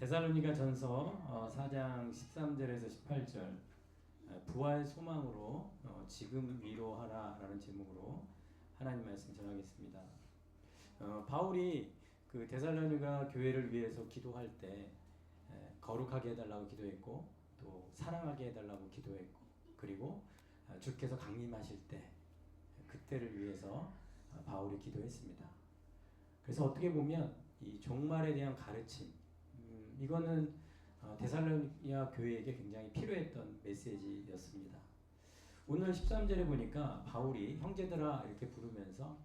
데살로니가 전서 4장 13절에서 18절 부활 소망으로 지금 위로하라 라는 제목으로 하나님 말씀 전하겠습니다. 바울이 그 데살로니가 교회를 위해서 기도할 때 거룩하게 해달라고 기도했고 또 사랑하게 해달라고 기도했고 그리고 주께서 강림하실 때 그때를 위해서 바울이 기도했습니다. 그래서 어떻게 보면 이 종말에 대한 가르침 이거는 데살로니가 교회에게 굉장히 필요했던 메시지였습니다. 오늘 13절에 보니까 바울이 형제들아 이렇게 부르면서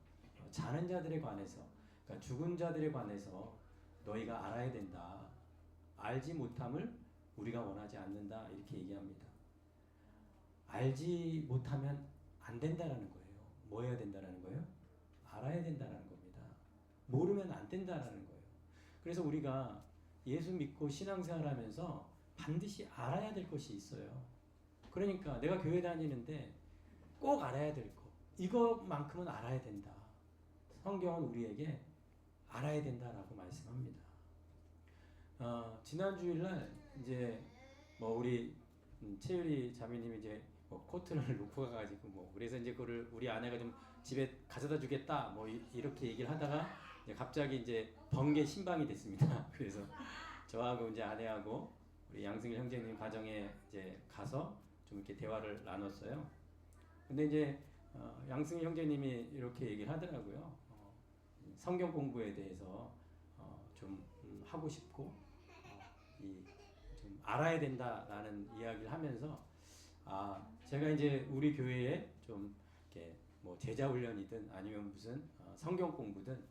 자는 자들에 관해서 그러니까 죽은 자들에 관해서 너희가 알아야 된다. 알지 못함을 우리가 원하지 않는다. 이렇게 얘기합니다. 알지 못하면 안 된다라는 거예요. 뭐 해야 된다라는 거예요? 알아야 된다라는 겁니다. 모르면 안 된다라는 거예요. 그래서 우리가 예수 믿고 신앙생활하면서 반드시 알아야 될 것이 있어요. 그러니까 내가 교회 다니는데 꼭 알아야 될 것 이것만큼은 알아야 된다. 성경은 우리에게 알아야 된다라고 말씀합니다. 지난 주일날 이제 뭐 우리 채율이 자매님이 이제 뭐 코트를 놓고 가가지고 그래서 이제 그거를 우리 아내가 좀 집에 가져다 주겠다 이렇게 얘기를 하다가 이제 갑자기 이제 번개 신방이 됐습니다. 그래서 저하고 이제 아내하고 우리 양승일 형제님 가정에 이제 가서 좀 이렇게 대화를 나눴어요. 근데 이제 양승일 형제님이 이렇게 얘기를 하더라고요. 성경 공부에 대해서 좀 하고 싶고 좀 알아야 된다라는 이야기를 하면서 제가 이제 우리 교회에 좀 이렇게 뭐 제자 훈련이든 아니면 무슨 성경 공부든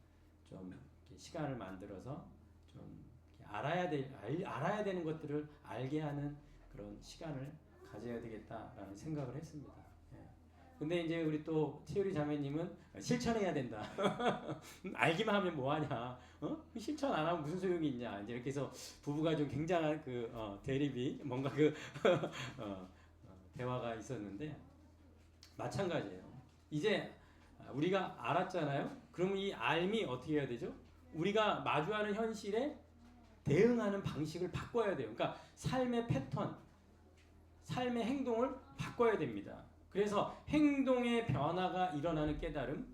좀 이렇게 시간을 만들어서 좀 알아야 되는 것들을 알게 하는 그런 시간을 가져야 되겠다라는 생각을 했습니다. 근데 이제 우리 또 채율이 자매님은 실천해야 된다. 알기만 하면 뭐하냐? 실천 안 하면 무슨 소용이 있냐? 이제 이렇게 해서 부부가 좀 굉장한 그 대립이 뭔가 그 대화가 있었는데 마찬가지예요. 이제 우리가 알았잖아요. 그럼 이 알미 어떻게 해야 되죠? 우리가 마주하는 현실에 대응하는 방식을 바꿔야 돼요. 그러니까 삶의 패턴, 삶의 행동을 바꿔야 됩니다. 그래서 행동의 변화가 일어나는 깨달음,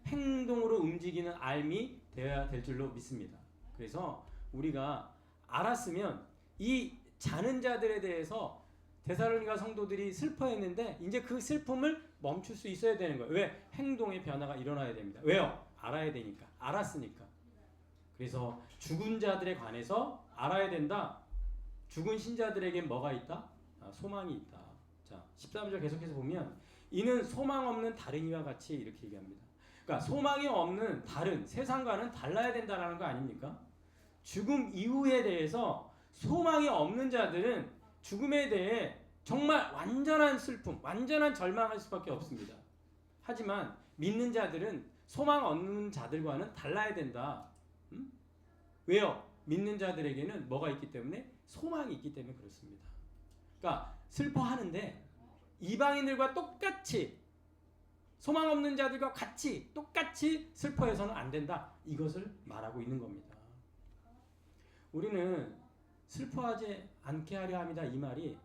행동으로 움직이는 알미 되어야 될 줄로 믿습니다. 그래서 우리가 알았으면 이 자는 자들에 대해서 데살로니가 성도들이 슬퍼했는데 이제 그 슬픔을 멈출 수 있어야 되는 거예요. 왜? 행동의 변화가 일어나야 됩니다. 왜요? 알아야 되니까. 알았으니까. 그래서 죽은 자들에 관해서 알아야 된다. 죽은 신자들에겐 뭐가 있다? 소망이 있다. 자, 13절 계속해서 보면 이는 소망 없는 다른 이와 같이 이렇게 얘기합니다. 그러니까 소망이 없는 다른 세상과는 달라야 된다는 거 아닙니까? 죽음 이후에 대해서 소망이 없는 자들은 죽음에 대해 정말 완전한 슬픔, 완전한 절망할 수밖에 없습니다. 하지만 믿는 자들은 소망 없는 자들과는 달라야 된다. 왜요? 믿는 자들에게는 뭐가 있기 때문에? 소망이 있기 때문에 그렇습니다. 그러니까 슬퍼하는데 이방인들과 똑같이 소망 없는 자들과 같이 똑같이 슬퍼해서는 안 된다. 이것을 말하고 있는 겁니다. 우리는 슬퍼하지 않게 하려 합니다. 이 말이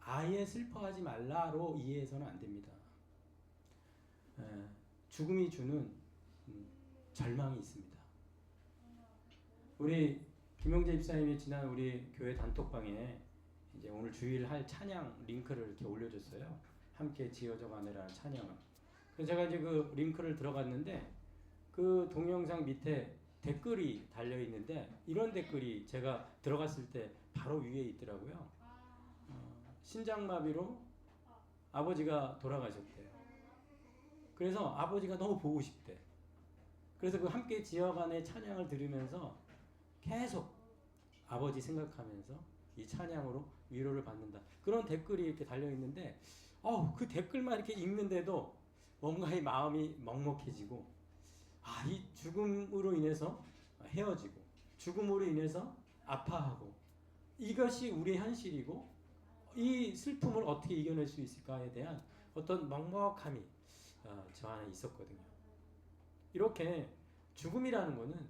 아예 슬퍼하지 말라로 이해해서는 안 됩니다. 죽음이 주는 절망이 있습니다. 우리 김용재 집사님이 지난 우리 교회 단톡방에 이제 오늘 주일 할 찬양 링크를 이렇게 올려줬어요. 함께 지어져 가느라는 찬양을. 그래서 제가 이제 그 링크를 들어갔는데 그 동영상 밑에 댓글이 달려 있는데 이런 댓글이 제가 들어갔을 때 바로 위에 있더라고요. 신장마비로 아버지가 돌아가셨대요. 그래서 아버지가 너무 보고 싶대. 그래서 그 함께 지어간의 찬양을 들으면서 계속 아버지 생각하면서 이 찬양으로 위로를 받는다. 그런 댓글이 이렇게 달려 있는데, 그 댓글만 이렇게 읽는데도 뭔가 이 마음이 먹먹해지고, 이 죽음으로 인해서 헤어지고, 죽음으로 인해서 아파하고, 이것이 우리의 현실이고, 이 슬픔을 어떻게 이겨낼 수 있을까에 대한 어떤 먹먹함이 저 안에 있었거든요. 이렇게 죽음이라는 것은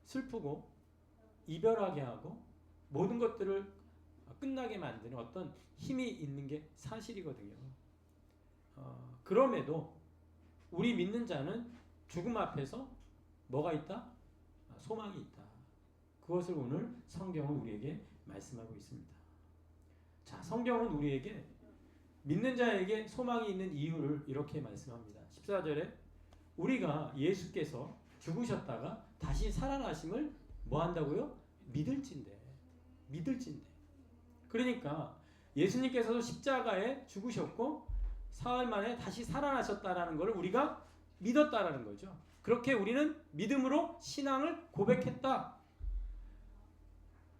슬프고, 이별하게 하고, 모든 것들을 끝나게 만드는 어떤 힘이 있는 게 사실이거든요. 그럼에도 우리 믿는 자는 죽음 앞에서 뭐가 있다? 소망이 있다. 그것을 오늘 성경은 우리에게 말씀하고 있습니다. 자, 성경은 우리에게 믿는 자에게 소망이 있는 이유를 이렇게 말씀합니다. 14절에 우리가 예수께서 죽으셨다가 다시 살아나심을 뭐 한다고요? 믿을진대. 그러니까 예수님께서도 십자가에 죽으셨고 사흘 만에 다시 살아나셨다라는 것을 우리가 믿었다라는 거죠. 그렇게 우리는 믿음으로 신앙을 고백했다.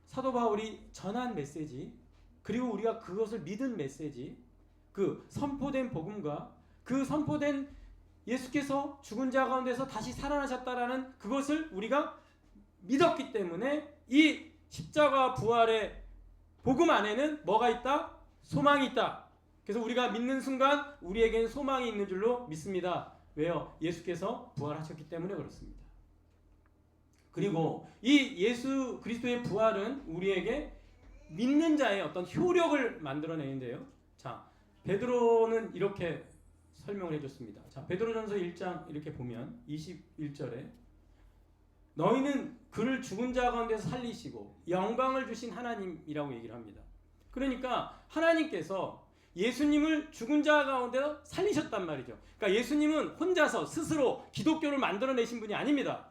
사도 바울이 전한 메시지, 그리고 우리가 그것을 믿은 메시지, 그 선포된 복음과 그 선포된 예수께서 죽은 자 가운데서 다시 살아나셨다라는 그것을 우리가 믿었기 때문에 이 십자가 부활의 복음 안에는 뭐가 있다? 소망이 있다. 그래서 우리가 믿는 순간 우리에게는 소망이 있는 줄로 믿습니다. 왜요? 예수께서 부활하셨기 때문에 그렇습니다. 그리고 이 예수 그리스도의 부활은 우리에게 믿는 자의 어떤 효력을 만들어내는데요. 자, 베드로는 이렇게 설명을 해줬습니다. 자, 베드로전서 1장 이렇게 보면 21절에 너희는 그를 죽은 자 가운데서 살리시고 영광을 주신 하나님이라고 얘기를 합니다. 그러니까 하나님께서 예수님을 죽은 자 가운데서 살리셨단 말이죠. 그러니까 예수님은 혼자서 스스로 기독교를 만들어내신 분이 아닙니다.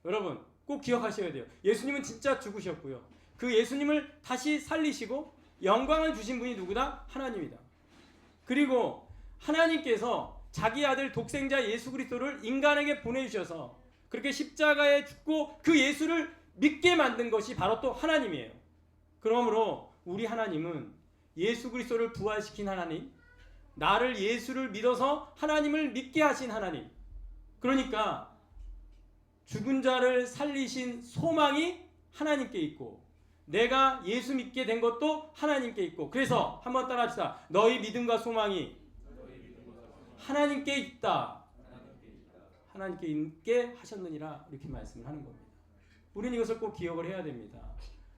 여러분 꼭 기억하셔야 돼요. 예수님은 진짜 죽으셨고요. 그 예수님을 다시 살리시고 영광을 주신 분이 누구다? 하나님이다. 그리고 하나님께서 자기 아들 독생자 예수 그리스도를 인간에게 보내주셔서 그렇게 십자가에 죽고 그 예수를 믿게 만든 것이 바로 또 하나님이에요. 그러므로 우리 하나님은 예수 그리스도를 부활시킨 하나님, 나를 예수를 믿어서 하나님을 믿게 하신 하나님. 그러니까 죽은 자를 살리신 소망이 하나님께 있고 내가 예수 믿게 된 것도 하나님께 있고, 그래서 한번 따라 합시다. 너희 믿음과 소망이 하나님께 있다. 하나님께 있게 하셨느니라 이렇게 말씀을 하는 겁니다. 우리는 이것을 꼭 기억을 해야 됩니다.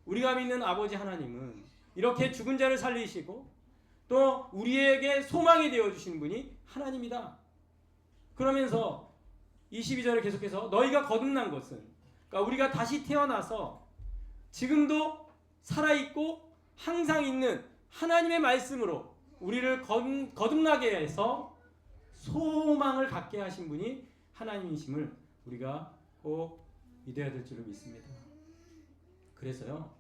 우리가 믿는 아버지 하나님은 이렇게 죽은 자를 살리시고 또 우리에게 소망이 되어주신 분이 하나님이다. 그러면서 22절에 계속해서 너희가 거듭난 것은, 그러니까 우리가 다시 태어나서 지금도 살아있고 항상 있는 하나님의 말씀으로 우리를 거듭나게 해서 소망을 갖게 하신 분이 하나님이심을 우리가 꼭 믿어야 될 줄로 믿습니다. 그래서요,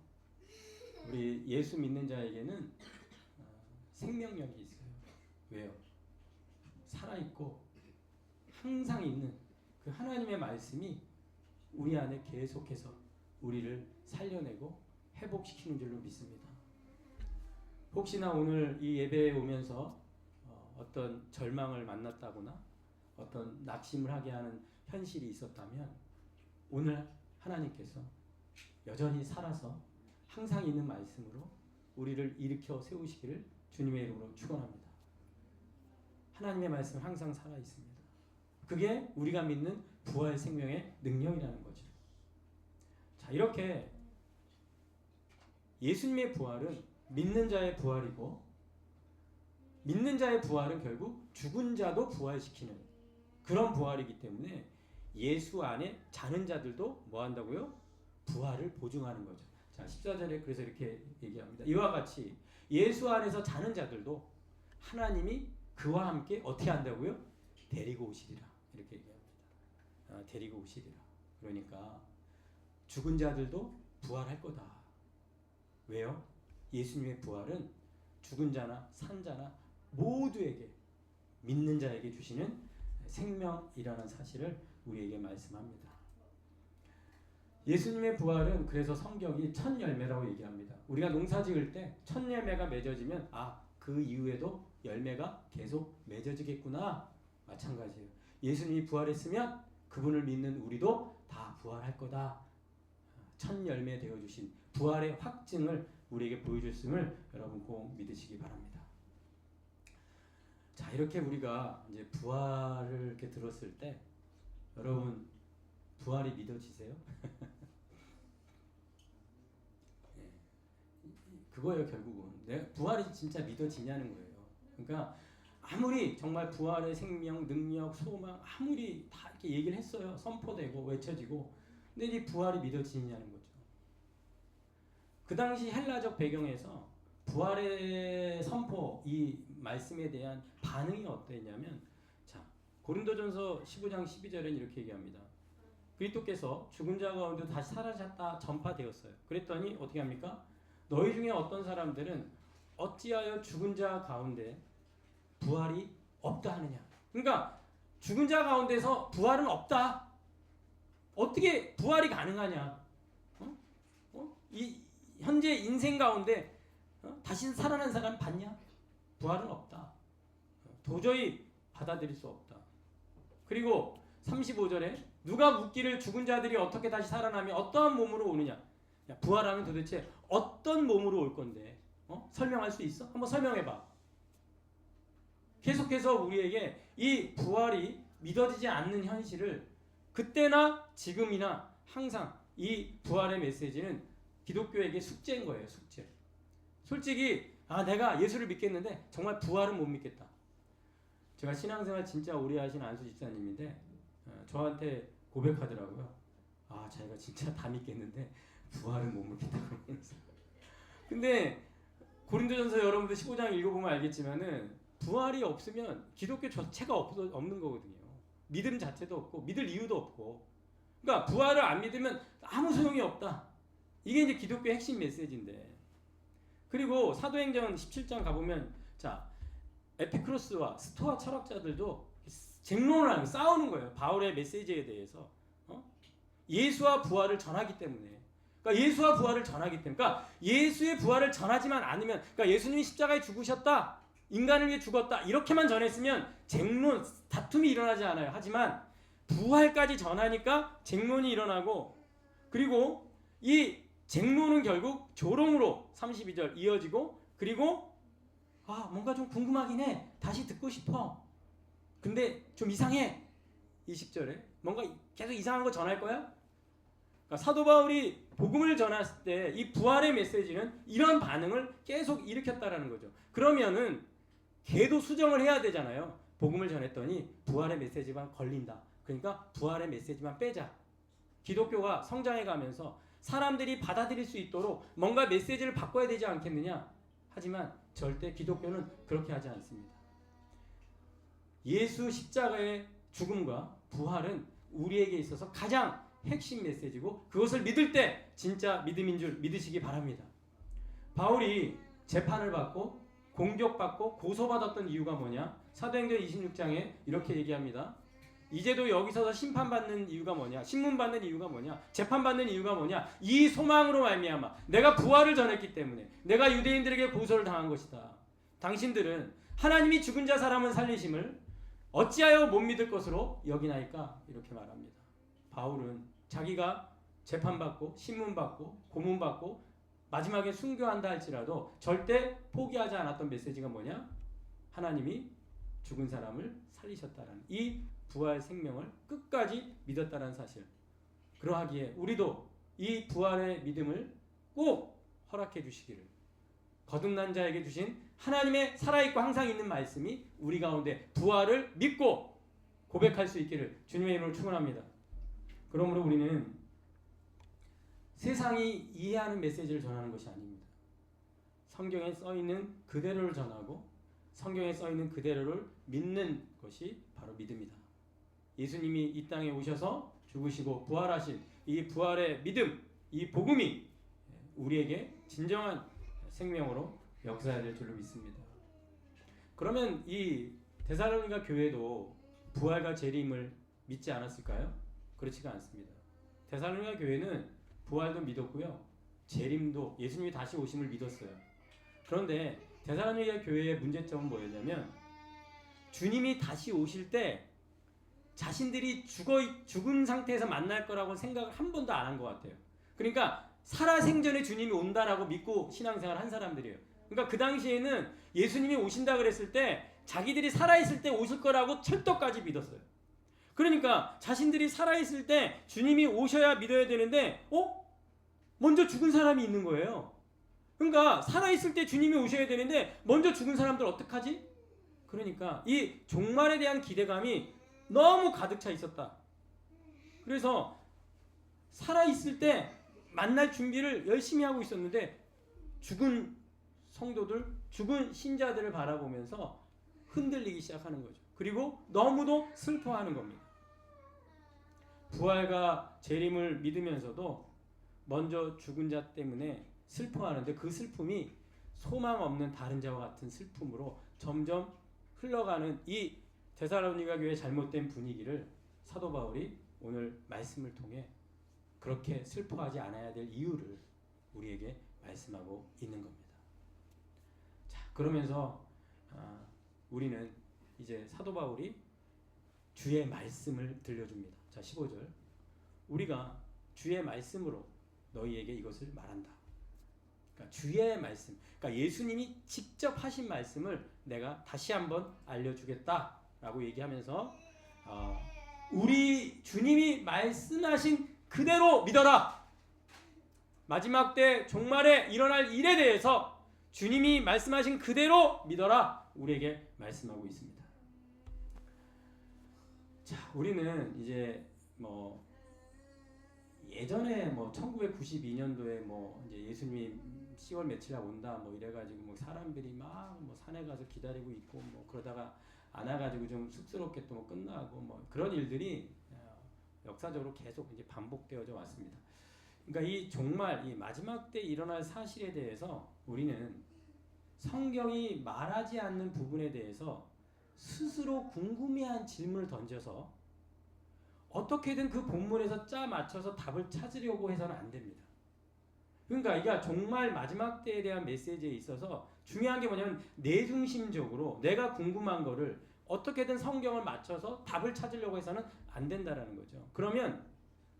우리 예수 믿는 자에게는 생명력이 있어요. 왜요? 살아있고 항상 있는 그 하나님의 말씀이 우리 안에 계속해서 우리를 살려내고 회복시키는 줄로 믿습니다. 혹시나 오늘 이 예배에 오면서 어떤 절망을 만났다거나 어떤 낙심을 하게 하는 현실이 있었다면 오늘 하나님께서 여전히 살아서 항상 있는 말씀으로 우리를 일으켜 세우시기를 주님의 이름으로 축원합니다. 하나님의 말씀은 항상 살아 있습니다. 그게 우리가 믿는 부활 생명의 능력이라는 거죠. 자, 이렇게 예수님의 부활은 믿는 자의 부활이고 믿는 자의 부활은 결국 죽은 자도 부활시키는 그런 부활이기 때문에 예수 안에 자는 자들도 뭐 한다고요? 부활을 보증하는 거죠. 자, 14절에 그래서 이렇게 얘기합니다. 이와 같이 예수 안에서 자는 자들도 하나님이 그와 함께 어떻게 한다고요? 데리고 오시리라. 이렇게 얘기합니다. 데리고 오시리라. 그러니까 죽은 자들도 부활할 거다. 왜요? 예수님의 부활은 죽은 자나 산 자나 모두에게 믿는 자에게 주시는 생명이라는 사실을 우리에게 말씀합니다. 예수님의 부활은 그래서 성경이 첫 열매라고 얘기합니다. 우리가 농사 지을 때 첫 열매가 맺어지면 그 이후에도 열매가 계속 맺어지겠구나. 마찬가지예요. 예수님이 부활했으면 그분을 믿는 우리도 다 부활할 거다. 첫 열매 되어주신 부활의 확증을 우리에게 보여줬음을 여러분 꼭 믿으시기 바랍니다. 자, 이렇게 우리가 이제 부활을 이렇게 들었을 때 여러분 부활이 믿어지세요? 네. 그거예요. 결국은 내 부활이 진짜 믿어지냐는 거예요. 그러니까 아무리 정말 부활의 생명, 능력, 소망 아무리 다 이렇게 얘기를 했어요. 선포되고 외쳐지고 근데 이 부활이 믿어지냐는 거죠. 그 당시 헬라적 배경에서 부활의 선포 이 말씀에 대한 반응이 어땠냐면 자 고린도전서 15장 12절에는 이렇게 얘기합니다. 그리스도께서 죽은 자 가운데 다시 살아셨다 전파되었어요. 그랬더니 어떻게 합니까? 너희 중에 어떤 사람들은 어찌하여 죽은 자 가운데 부활이 없다 하느냐. 그러니까 죽은 자 가운데서 부활은 없다. 어떻게 부활이 가능하냐. 이 현재 인생 가운데 다시 살아난 사람 봤냐? 부활은 없다. 도저히 받아들일 수 없다. 그리고 35절에 누가 묻기를 죽은 자들이 어떻게 다시 살아나며 어떠한 몸으로 오느냐. 야, 부활하면 도대체 어떤 몸으로 올 건데 설명할 수 있어? 한번 설명해봐. 계속해서 우리에게 이 부활이 믿어지지 않는 현실을 그때나 지금이나 항상 이 부활의 메시지는 기독교에게 숙제인 거예요. 숙제. 솔직히 내가 예수를 믿겠는데 정말 부활은 못 믿겠다. 제가 신앙생활 진짜 오래 하신 안수 집사님인데 저한테 고백하더라고요. 자기가 진짜 다 믿겠는데 부활은 못 믿겠다고 그러면서. 근데 고린도전서 여러분들 15장 읽어보면 알겠지만은 부활이 없으면 기독교 자체가 없는 거거든요. 믿음 자체도 없고 믿을 이유도 없고. 그러니까 부활을 안 믿으면 아무 소용이 없다. 이게 이제 기독교의 핵심 메시지인데. 그리고 사도행전 17장 가보면 자 에피크로스와 스토아 철학자들도 쟁론을 하고 싸우는 거예요. 바울의 메시지에 대해서. 예수와 부활을 전하기 때문에. 그러니까 예수와 부활을 전하기 때문에. 그러니까 예수의 부활을 전하지만 않으면 그러니까 예수님이 십자가에 죽으셨다. 인간을 위해 죽었다. 이렇게만 전했으면 쟁론, 다툼이 일어나지 않아요. 하지만 부활까지 전하니까 쟁론이 일어나고 그리고 이 쟁론은 결국 조롱으로 32절 이어지고 그리고 뭔가 좀 궁금하긴 해. 다시 듣고 싶어. 근데 좀 이상해. 20절에 뭔가 계속 이상한 거 전할 거야? 그러니까 사도 바울이 복음을 전했을 때 이 부활의 메시지는 이런 반응을 계속 일으켰다라는 거죠. 그러면은 걔도 수정을 해야 되잖아요. 복음을 전했더니 부활의 메시지만 걸린다. 그러니까 부활의 메시지만 빼자. 기독교가 성장해 가면서 사람들이 받아들일 수 있도록 뭔가 메시지를 바꿔야 되지 않겠느냐. 하지만 절대 기독교는 그렇게 하지 않습니다. 예수 십자가의 죽음과 부활은 우리에게 있어서 가장 핵심 메시지고 그것을 믿을 때 진짜 믿음인 줄 믿으시기 바랍니다. 바울이 재판을 받고 공격받고 고소받았던 이유가 뭐냐? 사도행전 26장에 이렇게 얘기합니다. 이제도 여기서 심판받는 이유가 뭐냐? 신문받는 이유가 뭐냐? 재판받는 이유가 뭐냐? 이 소망으로 말미암아 내가 부활을 전했기 때문에 내가 유대인들에게 고소를 당한 것이다. 당신들은 하나님이 죽은 자 사람은 살리심을 어찌하여 못 믿을 것으로 여기나이까? 이렇게 말합니다. 바울은 자기가 재판받고 신문받고 고문받고 마지막에 순교한다 할지라도 절대 포기하지 않았던 메시지가 뭐냐? 하나님이 죽은 사람을 살리셨다라는 이 부활 생명을 끝까지 믿었다는 사실. 그러하기에 우리도 이 부활의 믿음을 꼭 허락해 주시기를. 거듭난 자에게 주신 하나님의 살아있고 항상 있는 말씀이 우리 가운데 부활을 믿고 고백할 수 있기를 주님의 이름으로 축원합니다. 그러므로 우리는 세상이 이해하는 메시지를 전하는 것이 아닙니다. 성경에 써있는 그대로를 전하고 성경에 써있는 그대로를 믿는 것이 바로 믿음이다. 예수님이 이 땅에 오셔서 죽으시고 부활하신 이 부활의 믿음, 이 복음이 우리에게 진정한 생명으로 역사해야 될 줄로 믿습니다. 그러면 이 데살로니가 교회도 부활과 재림을 믿지 않았을까요? 그렇지가 않습니다. 데살로니가 교회는 부활도 믿었고요. 재림도 예수님이 다시 오심을 믿었어요. 그런데 데살로니가 교회의 문제점은 뭐였냐면 주님이 다시 오실 때 자신들이 죽은 상태에서 만날 거라고 생각을 한 번도 안 한 것 같아요. 그러니까 살아생전에 주님이 온다라고 믿고 신앙생활 한 사람들이에요. 그러니까 그 당시에는 예수님이 오신다 그랬을 때 자기들이 살아있을 때 오실 거라고 철떡까지 믿었어요. 그러니까 자신들이 살아있을 때 주님이 오셔야 믿어야 되는데 먼저 죽은 사람이 있는 거예요. 그러니까 살아있을 때 주님이 오셔야 되는데 먼저 죽은 사람들 어떡하지? 그러니까 이 종말에 대한 기대감이 너무 가득 차 있었다. 그래서 살아있을 때 만날 준비를 열심히 하고 있었는데 죽은 성도들, 죽은 신자들을 바라보면서 흔들리기 시작하는 거죠. 그리고 너무도 슬퍼하는 겁니다. 부활과 재림을 믿으면서도 먼저 죽은 자 때문에 슬퍼하는데 그 슬픔이 소망 없는 다른 자와 같은 슬픔으로 점점 흘러가는 이 데살로니가 교회의 잘못된 분위기를 사도 바울이 오늘 말씀을 통해 그렇게 슬퍼하지 않아야 될 이유를 우리에게 말씀하고 있는 겁니다. 자, 그러면서 우리는 이제 사도 바울이 주의 말씀을 들려줍니다. 자, 15절. 우리가 주의 말씀으로 너희에게 이것을 말한다. 그러니까 주의 말씀, 그러니까 예수님이 직접 하신 말씀을 내가 다시 한번 알려주겠다라고 얘기하면서 우리 주님이 말씀하신 그대로 믿어라. 마지막 때 종말에 일어날 일에 대해서 주님이 말씀하신 그대로 믿어라. 우리에게 말씀하고 있습니다. 자, 우리는 이제 예전에 1992년도에 이제 예수님이 10월 며칠에 온다 이래가지고 사람들이 막 산에 가서 기다리고 있고 그러다가 안 와가지고 좀 쑥스럽게 또 끝나고 그런 일들이 역사적으로 계속 이제 반복되어져 왔습니다. 그러니까 이 종말, 이 마지막 때 일어날 사실에 대해서 우리는 성경이 말하지 않는 부분에 대해서 스스로 궁금해한 질문을 던져서 어떻게든 그 본문에서 짜 맞춰서 답을 찾으려고 해서는 안 됩니다. 그러니까 이게 종말 마지막 때에 대한 메시지에 있어서 중요한 게 뭐냐면 내중심적으로 내가 궁금한 거를 어떻게든 성경을 맞춰서 답을 찾으려고 해서는 안 된다라는 거죠. 그러면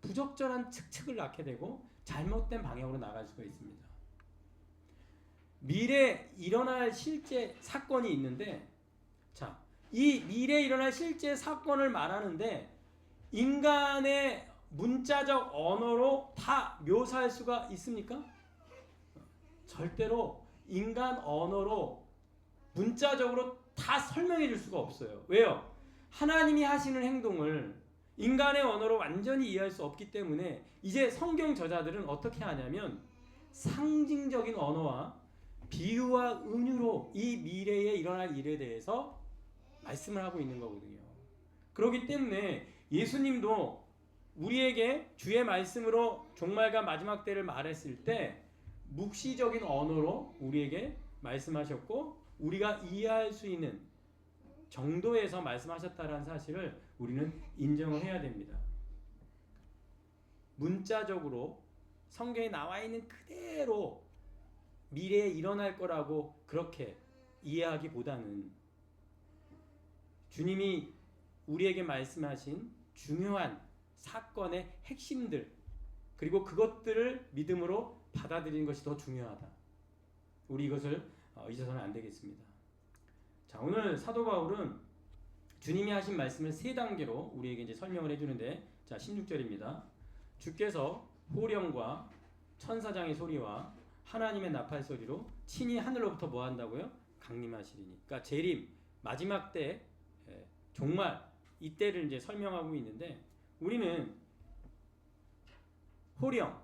부적절한 측측을 낳게 되고 잘못된 방향으로 나갈 수가 있습니다. 미래에 일어날 실제 사건이 있는데, 자, 이 미래에 일어날 실제 사건을 말하는데 인간의 문자적 언어로 다 묘사할 수가 있습니까? 절대로 인간 언어로 문자적으로 다 설명해 줄 수가 없어요. 왜요? 하나님이 하시는 행동을 인간의 언어로 완전히 이해할 수 없기 때문에 이제 성경 저자들은 어떻게 하냐면 상징적인 언어와 비유와 은유로 이 미래에 일어날 일에 대해서 말씀을 하고 있는 거거든요. 그렇기 때문에 예수님도 우리에게 주의 말씀으로 종말과 마지막 때를 말했을 때 묵시적인 언어로 우리에게 말씀하셨고 우리가 이해할 수 있는 정도에서 말씀하셨다는 사실을 우리는 인정을 해야 됩니다. 문자적으로 성경에 나와 있는 그대로 미래에 일어날 거라고 그렇게 이해하기보다는 주님이 우리에게 말씀하신 중요한 사건의 핵심들 그리고 그것들을 믿음으로 받아들이는 것이 더 중요하다. 우리 이것을 잊어서는 안 되겠습니다. 자, 오늘 사도 바울은 주님이 하신 말씀을 세 단계로 우리에게 이제 설명을 해주는데, 자, 16절입니다. 주께서 호령과 천사장의 소리와 하나님의 나팔 소리로 친히 하늘로부터 뭐 한다고요? 강림하시리니. 그러니까 재림, 마지막 때, 종말 이때를 이제 설명하고 있는데 우리는 호령,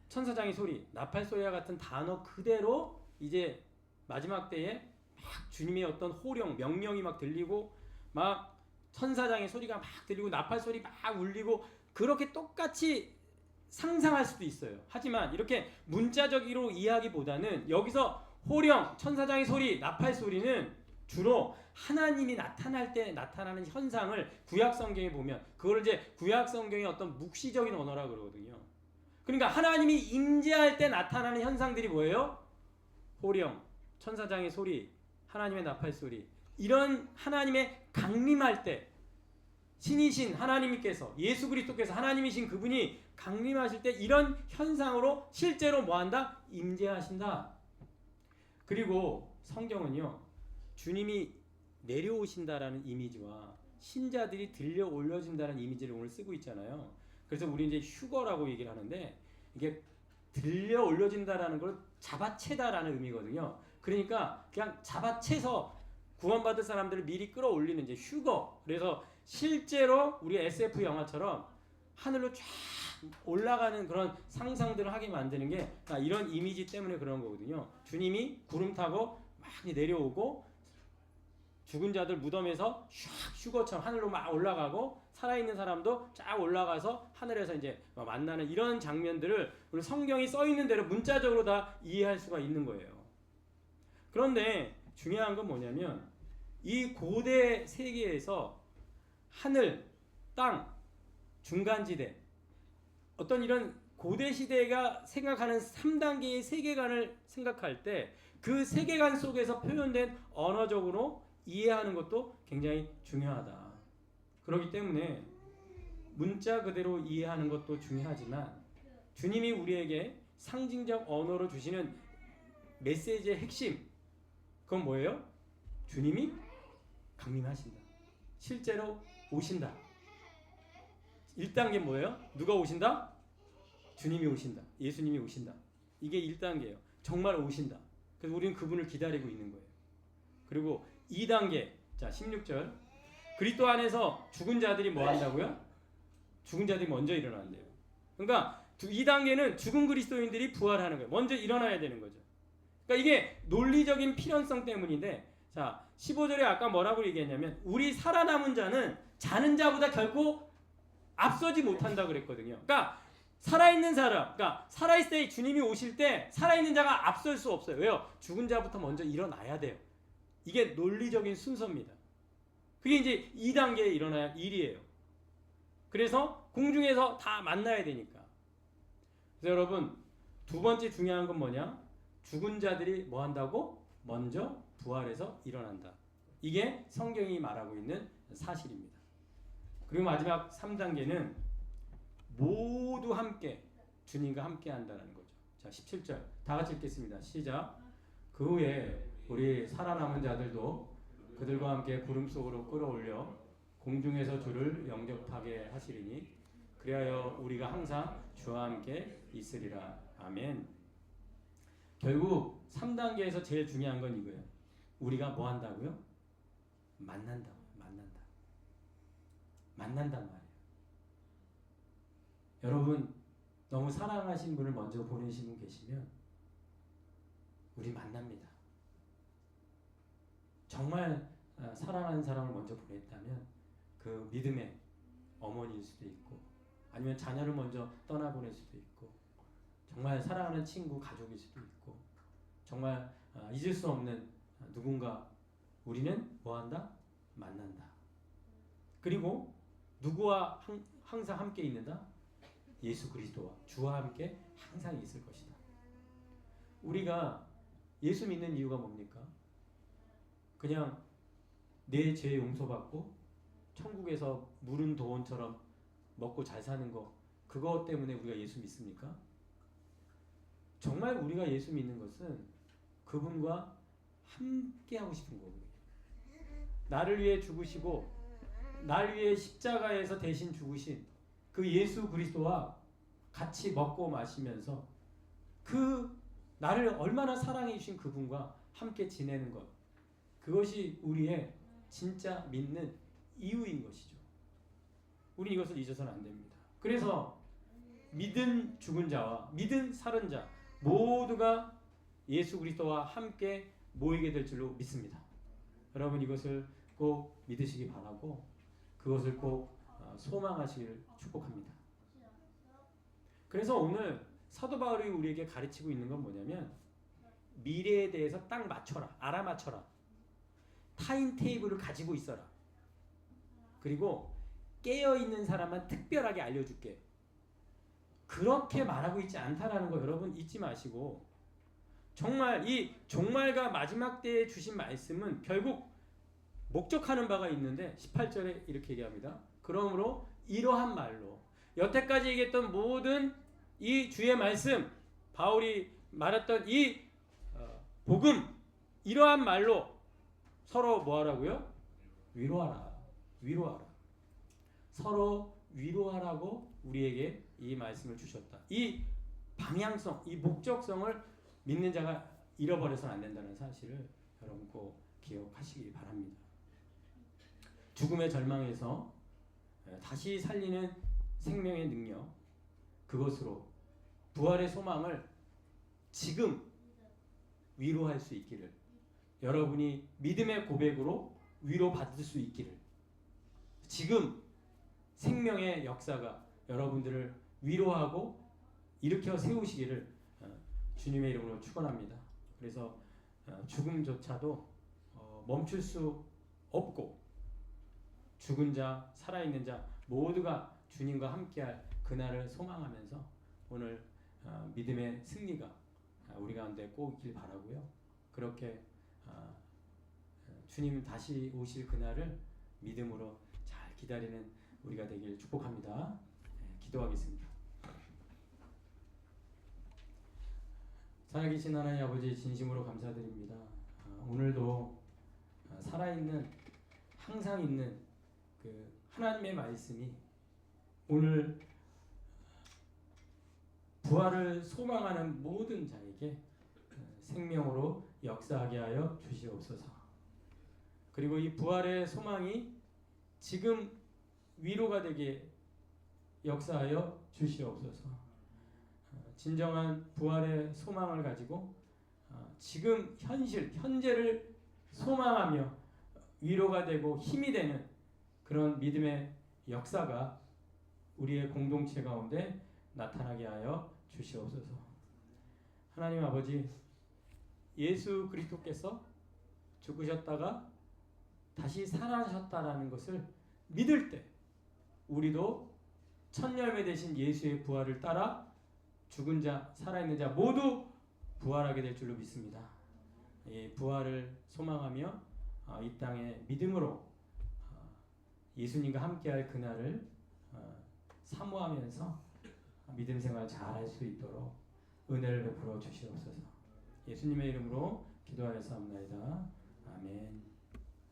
천사장의 소리, 나팔 소리와 같은 단어 그대로 이제 마지막 때에 막 주님의 어떤 호령, 명령이 막 들리고 막 천사장의 소리가 막 들리고 나팔 소리 막 울리고 그렇게 똑같이 상상할 수도 있어요. 하지만 이렇게 문자적으로 이해하기보다는 여기서 호령, 천사장의 소리, 나팔 소리는 주로 하나님이 나타날 때 나타나는 현상을 구약 성경에 보면 그걸 이제 구약 성경의 어떤 묵시적인 언어라고 그러거든요. 그러니까 하나님이 임재할 때 나타나는 현상들이 뭐예요? 호령, 천사장의 소리, 하나님의 나팔 소리. 이런 하나님의 강림할 때 신이신 하나님께서 예수 그리스도께서 하나님이신 그분이 강림하실 때 이런 현상으로 실제로 뭐한다? 임재하신다. 그리고 성경은요 주님이 내려오신다라는 이미지와 신자들이 들려 올려진다는 이미지를 오늘 쓰고 있잖아요. 그래서 우리 이제 휴거라고 얘기를 하는데 이게 들려 올려진다라는 걸 잡아채다라는 의미거든요. 그러니까 그냥 잡아채서 구원받을 사람들을 미리 끌어올리는 이제 휴거. 그래서 실제로 우리 SF 영화처럼 하늘로 쫙 올라가는 그런 상상들을 하게 만드는 게 이런 이미지 때문에 그런 거거든요. 주님이 구름 타고 막 내려오고 죽은 자들 무덤에서 슉 휴거처럼 하늘로 막 올라가고 살아있는 사람도 쫙 올라가서 하늘에서 이제 만나는 이런 장면들을 우리 성경이 써 있는 대로 문자적으로 다 이해할 수가 있는 거예요. 그런데 중요한 건 뭐냐면 이 고대 세계에서 하늘, 땅, 중간지대 어떤 이런 고대 시대가 생각하는 3단계의 세계관을 생각할 때 그 세계관 속에서 표현된 언어적으로 이해하는 것도 굉장히 중요하다. 그렇기 때문에 문자 그대로 이해하는 것도 중요하지만 주님이 우리에게 상징적 언어로 주시는 메시지의 핵심 그건 뭐예요? 주님이 강림하신다. 실제로 오신다. 1단계 뭐예요? 누가 오신다? 주님이 오신다. 예수님이 오신다. 이게 1단계예요. 정말 오신다. 그래서 우리는 그분을 기다리고 있는 거예요. 그리고 2단계, 자 16절 그리스도 안에서 죽은 자들이 뭐 한다고요? 죽은 자들이 먼저 일어난대요. 그러니까 2단계는 죽은 그리스도인들이 부활하는 거예요. 먼저 일어나야 되는 거죠. 그러니까 이게 논리적인 필연성 때문인데 자 15절에 아까 뭐라고 얘기했냐면 우리 살아남은 자는 자는 자보다 결코 앞서지 못한다 그랬거든요. 그러니까 살아있는 사람, 그러니까 살아있을 때 주님이 오실 때 살아있는 자가 앞설 수 없어요. 왜요? 죽은 자부터 먼저 일어나야 돼요. 이게 논리적인 순서입니다. 그게 이제 2단계에 일어나야 일이에요. 그래서 공중에서 다 만나야 되니까. 그래서 여러분 두 번째 중요한 건 뭐냐? 죽은 자들이 뭐 한다고? 먼저 부활해서 일어난다. 이게 성경이 말하고 있는 사실입니다. 그리고 마지막 3단계는 모두 함께 주님과 함께 한다는 거죠. 자 17절 다 같이 읽겠습니다. 시작. 그 후에 우리 살아남은 자들도 그들과 함께 구름 속으로 끌어올려 공중에서 주를 영접하게 하시리니 그리하여 우리가 항상 주와 함께 있으리라. 아멘. 결국 3단계에서 제일 중요한 건 이거예요. 우리가 뭐 한다고요? 만난다고요. 만난단 말이에요. 여러분 너무 사랑하신 분을 먼저 보내신 분 계시면 우리 만납니다. 정말 사랑하는 사람을 먼저 보냈다면 그 믿음의 어머니일 수도 있고 아니면 자녀를 먼저 떠나보낼 수도 있고 정말 사랑하는 친구, 가족일 수도 있고 정말 잊을 수 없는 누군가 우리는 뭐한다? 만난다. 그리고 누구와 항상 함께 있는다? 예수 그리스도와 주와 함께 항상 있을 것이다. 우리가 예수 믿는 이유가 뭡니까? 그냥 내 죄 용서받고 천국에서 무른 도원처럼 먹고 잘 사는 거 그것 때문에 우리가 예수 믿습니까? 정말 우리가 예수 믿는 것은 그분과 함께 하고 싶은 거거든요. 나를 위해 죽으시고 날 위해 십자가에서 대신 죽으신 그 예수 그리스도와 같이 먹고 마시면서 그 나를 얼마나 사랑해 주신 그분과 함께 지내는 것 그것이 우리의 진짜 믿는 이유인 것이죠. 우리 이것을 잊어서는 안 됩니다. 그래서 믿은 죽은 자와 믿은 살은 자 모두가 예수 그리스도와 함께 모이게 될 줄로 믿습니다. 여러분 이것을 꼭 믿으시기 바라고 그것을 꼭 소망하시길 축복합니다. 그래서 오늘 사도 바울이 우리에게 가르치고 있는 건 뭐냐면 미래에 대해서 딱 맞춰라. 알아맞혀라. 타임테이블을 가지고 있어라. 그리고 깨어있는 사람만 특별하게 알려줄게. 그렇게 말하고 있지 않다라는 거 여러분 잊지 마시고 정말 이 종말과 마지막 때에 주신 말씀은 결국 목적하는 바가 있는데 18절에 이렇게 얘기합니다. 그러므로 이러한 말로 여태까지 얘기했던 모든 이 주의 말씀 바울이 말했던 이 복음 이러한 말로 서로 뭐하라고요? 위로하라. 서로 위로하라고 우리에게 이 말씀을 주셨다. 이 방향성, 이 목적성을 믿는 자가 잃어버려서는 안 된다는 사실을 여러분 꼭 기억하시기 바랍니다. 죽음의 절망에서 다시 살리는 생명의 능력, 그것으로 부활의 소망을 지금 위로할 수 있기를, 여러분이 믿음의 고백으로 위로받을 수 있기를, 지금 생명의 역사가 여러분들을 위로하고 일으켜 세우시기를 주님의 이름으로 축원합니다. 그래서 죽음조차도 멈출 수 없고, 죽은 자, 살아있는 자 모두가 주님과 함께할 그날을 소망하면서 오늘 믿음의 승리가 우리 가운데 꼭 있길 바라고요. 그렇게 주님 다시 오실 그날을 믿음으로 잘 기다리는 우리가 되길 축복합니다. 기도하겠습니다. 살아계신 하나님 아버지, 진심으로 감사드립니다. 오늘도 살아있는, 항상 있는 그 하나님의 말씀이 오늘 부활을 소망하는 모든 자에게 생명으로 역사하게 하여 주시옵소서. 그리고 이 부활의 소망이 지금 위로가 되게 역사하여 주시옵소서. 진정한 부활의 소망을 가지고 지금 현재를 소망하며 위로가 되고 힘이 되는 그런 믿음의 역사가 우리의 공동체 가운데 나타나게 하여 주시옵소서. 하나님 아버지, 예수 그리스도께서 죽으셨다가 다시 살아나셨다라는 것을 믿을 때 우리도 첫 열매 되신 예수의 부활을 따라 죽은 자, 살아있는 자 모두 부활하게 될 줄로 믿습니다. 부활을 소망하며 이 땅에 믿음으로 예수님과 함께할 그날을 사모하면서 믿음 생활 잘할 수 있도록 은혜를 베풀어 주시옵소서. 예수님의 이름으로 기도하였사옵나이다. 아멘.